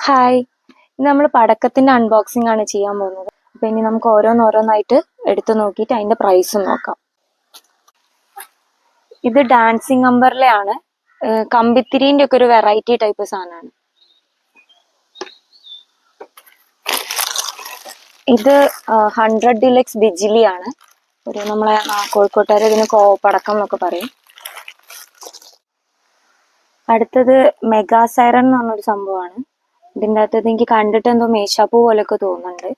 Hi, ഇന്ന് നമ്മൾ പടക്കത്തിന്റെ unboxing ആണ് ചെയ്യാൻ പോകുന്നത്. അപ്പൊ ഇനി നമുക്ക് ഓരോന്നോരോന്നായിട്ട് എടുത്തു നോക്കിയിട്ട് അതിന്റെ പ്രൈസും നോക്കാം. ഇത് ഡാൻസിങ് അമ്പർലയാണ്. കമ്പിത്തിരിന്റെ ഒക്കെ ഒരു വെറൈറ്റി ടൈപ്പ് സാധനമാണ്. ഇത് 100 ഡിലക്സ് ബിജിലി ആണ്. ഒരു നമ്മളെ കോഴിക്കോട്ടുകാർ ഇതിന് പടക്കം എന്നൊക്കെ പറയും. അടുത്തത് മെഗാ സൈറൺ എന്ന് പറഞ്ഞൊരു സംഭവമാണ്. ഇതിൻ്റെ അകത്ത് എനിക്ക് കണ്ടിട്ട് എന്തോ മേശാപ്പൂ പോലെയൊക്കെ തോന്നുന്നുണ്ട്.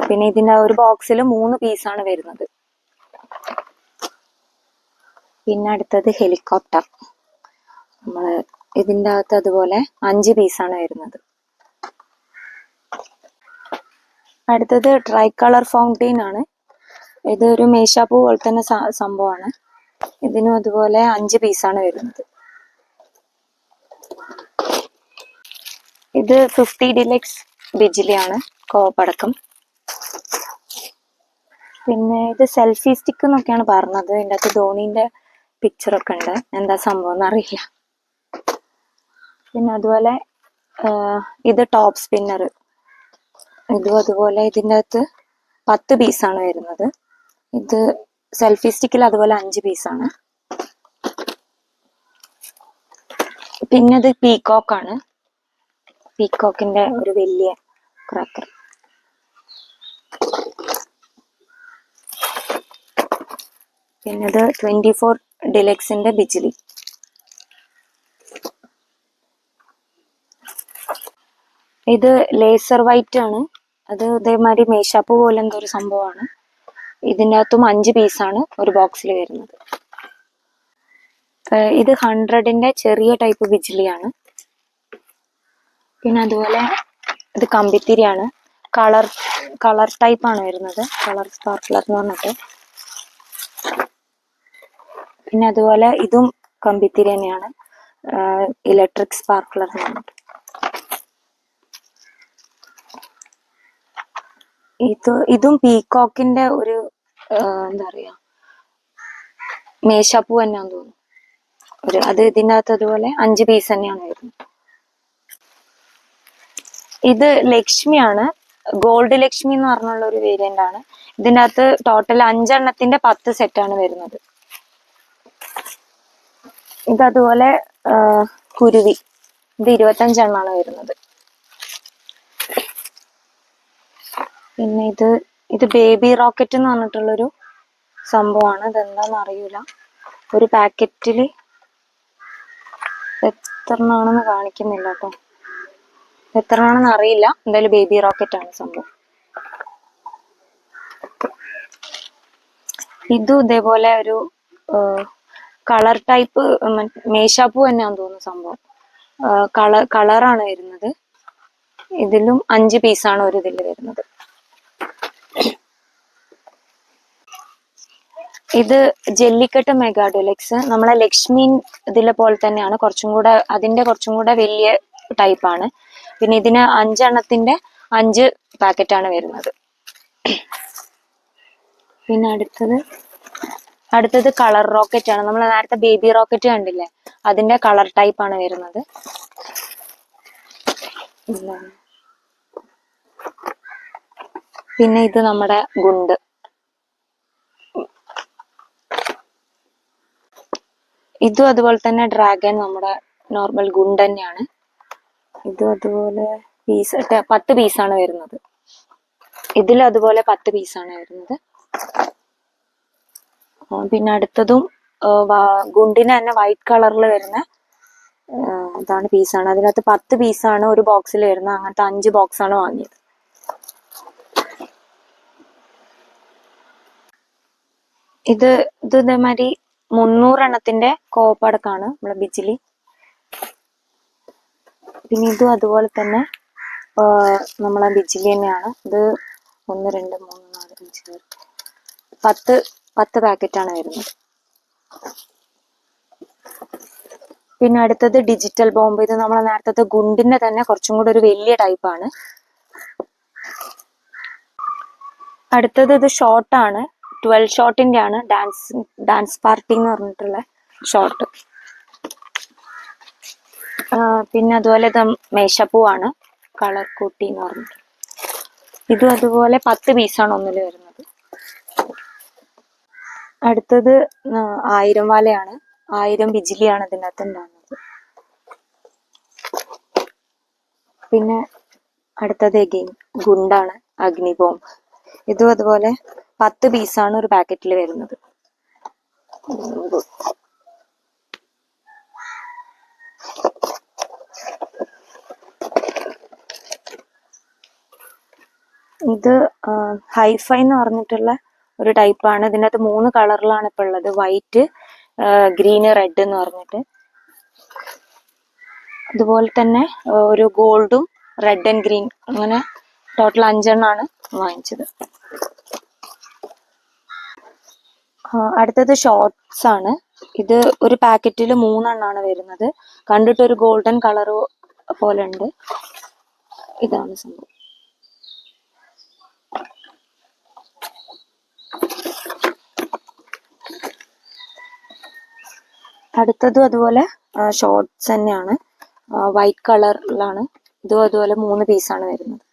പിന്നെ ഇതിൻ്റെ ഒരു ബോക്സിൽ 3 പീസാണ് വരുന്നത്. പിന്നെ അടുത്തത് ഹെലികോപ്റ്റർ. നമ്മള് ഇതിൻ്റെ അകത്ത് അതുപോലെ 5 പീസാണ് വരുന്നത്. അടുത്തത് ട്രൈ കളർ ഫൗണ്ടെയിൻ ആണ്. ഇതൊരു മേശാപ്പൂ പോലെ തന്നെ സംഭവമാണ്. ഇതിനും അതുപോലെ 5 പീസാണ് വരുന്നത്. ഇത് 50 ഡിലക്സ് ബിജിലിയാണ്, കോപ്പടക്കം. പിന്നെ ഇത് സെൽഫി സ്റ്റിക്ക് എന്നൊക്കെയാണ് പറഞ്ഞത്. ഇതിൻ്റെ അകത്ത് ധോണിന്റെ പിക്ചറൊക്കെ ഉണ്ട്. എന്താ സംഭവം എന്നറിയില്ല. പിന്നെ അതുപോലെ ഇത് ടോപ്പ് സ്പിന്നർ. ഇതും അതുപോലെ ഇതിൻ്റെ അകത്ത് 10 പീസാണ് വരുന്നത്. ഇത് സെൽഫി സ്റ്റിക്കിൽ അതുപോലെ 5 പീസാണ്. പിന്നെ ഇത് പീകോക്കാണ്. പീകോക്കിന്റെ ഒരു വലിയ ക്രാക്കർ. പിന്നെ ഇത് 24 ഡിലക്സിന്റെ ബിജിലി. ഇത് ലേസർ വൈറ്റ് ആണ്. അത് ഇതേമാതിരി മേശാപ്പ് പോലെ എന്തോ ഒരു സംഭവമാണ്. ഇതിൻ്റെ അകത്തും 5 പീസാണ് ഒരു ബോക്സിൽ വരുന്നത്. ഇത് 100ന്റെ ചെറിയ ടൈപ്പ് ബിജിലിയാണ്. പിന്നെ അതുപോലെ ഇത് കമ്പിത്തിരിയാണ്. കളർ ടൈപ്പ് ആണ് വരുന്നത്. കളർ സ്പാർക്ലർ എന്ന് പറഞ്ഞിട്ട്. പിന്നെ അതുപോലെ ഇതും കമ്പിത്തിരി തന്നെയാണ്. ഇലക്ട്രിക് സ്പാർക്ലർ എന്ന് പറഞ്ഞിട്ട്. ഇതും പീകോക്കിന്റെ ഒരു എന്താ പറയാ മേശാപ്പൂ തന്നെയാന്ന് തോന്നുന്നു. അത് ഇതിൻ്റെ അകത്ത് അതുപോലെ 5 പീസ് തന്നെയാണ് വരുന്നത്. ഇത് ലക്ഷ്മിയാണ്. ഗോൾഡ് ലക്ഷ്മി എന്ന് പറഞ്ഞുള്ള ഒരു വേരിയന്റ് ആണ്. ഇതിൻ്റെ അകത്ത് ടോട്ടൽ 5 എണ്ണത്തിന്റെ 10 സെറ്റാണ് വരുന്നത്. ഇതതുപോലെ കുരുവി. ഇത് 25 എണ്ണമാണ് വരുന്നത്. പിന്നെ ഇത് ബേബി റോക്കറ്റ് എന്ന് പറഞ്ഞിട്ടുള്ളൊരു സംഭവമാണ്. ഇതെന്താന്ന് അറിയില്ല. ഒരു പാക്കറ്റില് എത്ര എണ്ണാണെന്ന് കാണിക്കുന്നില്ല കേട്ടോ. എത്ര ആണെന്ന് അറിയില്ല. എന്തായാലും ബേബി റോക്കറ്റ് ആണ് സംഭവം. ഇതും ഇതേപോലെ ഒരു കളർ ടൈപ്പ് മേശാപ്പൂ തന്നെയാന്ന് തോന്നുന്നു സംഭവം. കളറാണ് വരുന്നത്. ഇതിലും 5 പീസാണ് ഒരു ഇതിൽ വരുന്നത്. ഇത് ജെല്ലിക്കെട്ട് മെഗാ ഡിലക്സ്. നമ്മളെ ലക്ഷ്മി ഇതിലെ പോലെ തന്നെയാണ്. അതിന്റെ കുറച്ചും കൂടെ വലിയ ടൈപ്പാണ്. പിന്നെ ഇതിന് 5 എണ്ണത്തിന്റെ 5 പാക്കറ്റാണ് വരുന്നത്. പിന്നെ അടുത്തത് കളർ റോക്കറ്റ് ആണ്. നമ്മൾ നേരത്തെ ബേബി റോക്കറ്റ് കണ്ടില്ലേ, അതിന്റെ കളർ ടൈപ്പ് ആണ് വരുന്നത്. പിന്നെ ഇത് നമ്മുടെ ഗുണ്ട്. ഇതും അതുപോലെ തന്നെ ഡ്രാഗൺ, നമ്മുടെ നോർമൽ ഗുണ്ട് തന്നെയാണ്. ഇതും അതുപോലെ 10 പീസാണ് വരുന്നത്. ഇതിലും അതുപോലെ 10 പീസാണ് വരുന്നത്. പിന്നെ അടുത്തതും ഗുണ്ടിന് തന്നെ വൈറ്റ് കളറിൽ വരുന്ന ഇതാണ് പീസാണ്. അതിനകത്ത് 10 പീസാണ് ഒരു ബോക്സിൽ വരുന്നത്. അങ്ങനത്തെ 5 ബോക്സാണ് വാങ്ങിയത്. ഇത് ഇതേമാതിരി 300 എണ്ണത്തിന്റെ കോപ്പടക്കാണ് നമ്മളെ ബിജിലി. പിന്നെ ഇതും അതുപോലെ തന്നെ നമ്മളെ ബിജിലി തന്നെയാണ്. ഇത് 1 2 3 4 5 10 പാക്കറ്റാണ് വരുന്നത്. പിന്നെ അടുത്തത് ഡിജിറ്റൽ ബോംബ്. ഇത് നമ്മളെ നേരത്തെ ഗുണ്ടിന്റെ തന്നെ കുറച്ചും കൂടെ ഒരു വലിയ ടൈപ്പാണ്. അടുത്തത് ഇത് ഷോർട്ടാണ്. 12 ഷോട്ടിന്റെ ആണ്. ഡാൻസ് പാർട്ടി എന്ന് പറഞ്ഞിട്ടുള്ള ഷോർട്ട്. പിന്നെ അതുപോലെ ഇത് മേശപ്പൂവാണ്, കളർ കൂട്ടി എന്ന് പറഞ്ഞിട്ട്. ഇതും അതുപോലെ 10 പീസാണ് ഒന്നിൽ വരുന്നത്. അടുത്തത് 1000 വാലയാണ്, 1000 ബിജിലിയാണ് ഇതിനകത്ത് ഉണ്ടാകുന്നത്. പിന്നെ അടുത്തത് എഗെയിൻ ഗുണ്ടാണ്, അഗ്നി ബോംബ്. ഇതും അതുപോലെ 10 പീസാണ് ഒരു പാക്കറ്റിൽ വരുന്നത്. ഇത് ഹൈഫൈ എന്ന് പറഞ്ഞിട്ടുള്ള ഒരു ടൈപ്പാണ്. ഇതിനകത്ത് 3 കളറിലാണ് ഇപ്പൊ ഉള്ളത്, വൈറ്റ്, ഗ്രീന്, റെഡ് എന്ന് പറഞ്ഞിട്ട്. അതുപോലെ തന്നെ ഒരു ഗോൾഡും റെഡ് ആൻഡ് ഗ്രീൻ, അങ്ങനെ ടോട്ടൽ 5 എണ്ണമാണ് വാങ്ങിച്ചത്. അടുത്തത് ഷോർട്സ് ആണ്. ഇത് ഒരു പാക്കറ്റിൽ 3 എണ്ണമാണ് വരുന്നത്. കണ്ടിട്ട് ഒരു ഗോൾഡൻ കളർ പോലെ ഉണ്ട്. ഇതാണ് സംഭവം. അടുത്തതും അതുപോലെ ഷോർട്സ് തന്നെയാണ്, വൈറ്റ് കളറിലാണ്. ഇതും അതുപോലെ 3 പീസാണ് വരുന്നത്.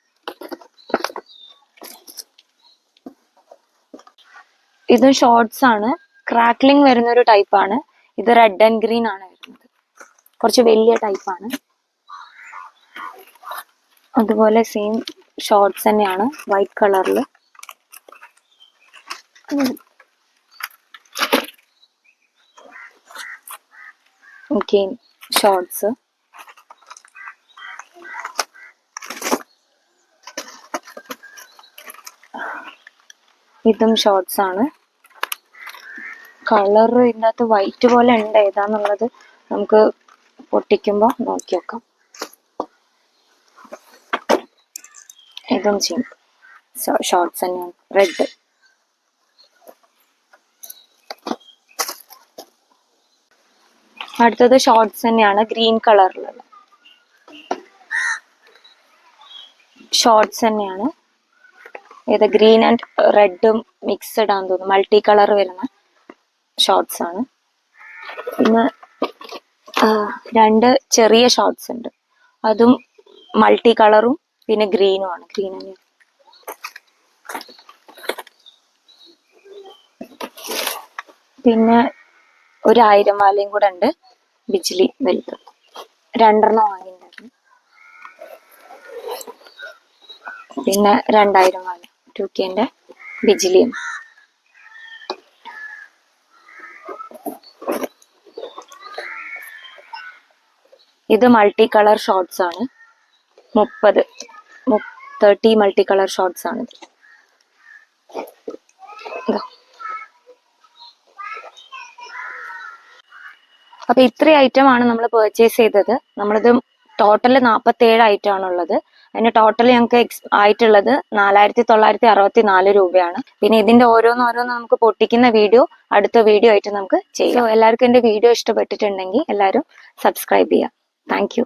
ഇതും ഷോർട്സ് ആണ്, ക്രാക്ലിംഗ് വരുന്ന ഒരു ടൈപ്പാണ്. ഇത് റെഡ് ആൻഡ് ഗ്രീൻ ആണ് വരുന്നത്, കുറച്ച് വലിയ ടൈപ്പാണ്. അതുപോലെ സെയിം ഷോർട്സ് തന്നെയാണ്, വൈറ്റ് കളറിൽ. Okay, shorts. ഇതും ഷോർട്സ് ആണ്. കളർ ഇതിനകത്ത് വൈറ്റ് പോലെ ഉണ്ട്, ഏതാന്നുള്ളത് നമുക്ക് പൊട്ടിക്കുമ്പോൾ നോക്കി നോക്കാം. ഇതും ചെയ്യും ഷോർട്സ് തന്നെയാണ്, റെഡ്. അടുത്തത് ഷോർട്സ് തന്നെയാണ്, ഗ്രീൻ കളറിലുള്ള ഷോർട്സ് തന്നെയാണ്. ഇത് ഗ്രീൻ ആൻഡ് റെഡും മിക്സഡ് ആണെന്ന് തോന്നുന്നു, മൾട്ടി കളർ വരുന്ന ഷോർട്സ് ആണ്. പിന്നെ 2 ചെറിയ ഷോർട്സ് ഉണ്ട്, അതും മൾട്ടി കളറും പിന്നെ ഗ്രീനും ആണ്, ഗ്രീൻ തന്നെയാണ്. പിന്നെ ഒരു 1000 വാലയും കൂടെ ഉണ്ട്, ബിജിലി വലുത്. 2 എണ്ണം വാങ്ങിയിട്ടുണ്ടായിരുന്നു. പിന്നെ 2000 വാല 2Kന്റെ ബിജിലിയും. ഇത് മൾട്ടി കളർ ഷോർട്സ് ആണ്, 30 മൾട്ടി കളർ ഷോർട്സ് ആണ്. അപ്പൊ ഇത്രയും ഐറ്റം ആണ് നമ്മൾ പർച്ചേസ് ചെയ്തത്. നമ്മളിത് ടോട്ടൽ 47 ഐറ്റം ആണുള്ളത്. അതിന് ടോട്ടൽ ഞങ്ങൾക്ക് ആയിട്ടുള്ളത് 4964 രൂപയാണ്. പിന്നെ ഇതിന്റെ ഓരോന്നോരോന്ന് നമുക്ക് പൊട്ടിക്കുന്ന വീഡിയോ അടുത്ത വീഡിയോ ആയിട്ട് നമുക്ക് ചെയ്യാം. എല്ലാവർക്കും എന്റെ വീഡിയോ ഇഷ്ടപ്പെട്ടിട്ടുണ്ടെങ്കിൽ എല്ലാവരും സബ്സ്ക്രൈബ് ചെയ്യാം. Thank you.